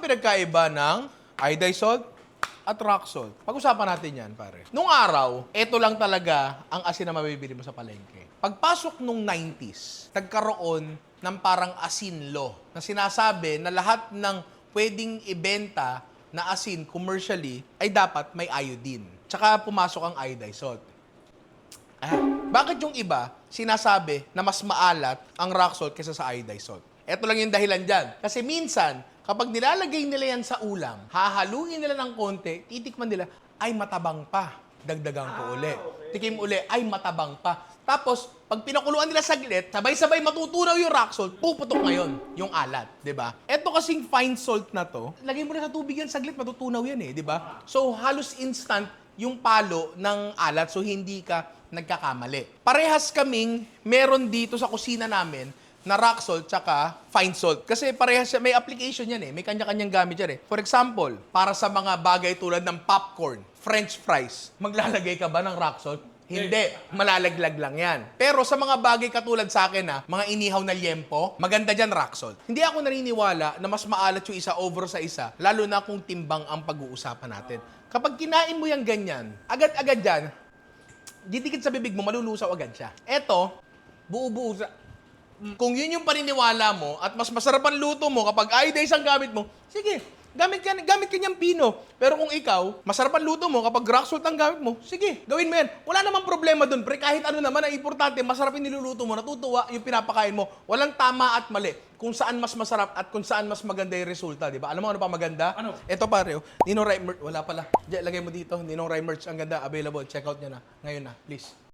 pinagkaiba ng iodized salt at rock salt. Pag-usapan natin yan, pare. Nung araw, ito lang talaga ang asin na mabibili mo sa palengke. Pagpasok nung 90s, nagkaroon ng parang asin law na sinasabi na lahat ng pwedeng ibenta na asin commercially ay dapat may iodine. Tsaka pumasok ang iodized salt. Bakit yung iba sinasabi na mas maalat ang rock salt kaysa sa iodized salt? Ito lang yung dahilan dyan. Kasi minsan, kapag nilalagay nila yan sa ulam, hahaluin nila ng konti, titikman nila, ay matabang pa. Dagdagan ko uli. Tikim uli, ay matabang pa. Tapos, pag pinakuluan nila saglit, sabay-sabay matutunaw yung rock salt, puputok ngayon yung alat, di ba? Ito kasing fine salt na to, lagay mo na sa tubig yan saglit, matutunaw yan di ba? So, halos instant yung palo ng alat, so hindi ka nagkakamali. Parehas kaming meron dito sa kusina namin na rock salt tsaka fine salt. Kasi parehas siya, may application yan may kanya-kanyang gamit yan For example, para sa mga bagay tulad ng popcorn, french fries, maglalagay ka ba ng rock salt? Hindi. Malalaglag lang yan. Pero sa mga bagay katulad sa akin mga inihaw na liempo, maganda dyan rock salt. Hindi ako naniniwala na mas maalat yung isa over sa isa, lalo na kung timbang ang pag-uusapan natin. Kapag kinain mo yung ganyan, agad-agad dyan, didikit sa bibig mo, malulusaw agad siya. Eto, buo-buo sa... Kung yun yung paniniwala mo at mas masarap ang luto mo kapag iodized ang gamit mo, sige, gamit ka niyang pino. Pero kung ikaw, masarap ang luto mo kapag rock salt ang gamit mo, sige, gawin mo yan. Wala namang problema dun, pre. Kahit ano naman, ang importante, masarap yung niluluto mo, natutuwa yung pinapakain mo. Walang tama at mali. Kung saan mas masarap at kung saan mas maganda yung resulta, di ba? Alam mo ano pa maganda? Ano? Ito pare, Ninong Rye merch, wala pala. Diyan, lagay mo dito, Ninong Rye merch, ang ganda, available. Check out nyo na. Ngayon na, please.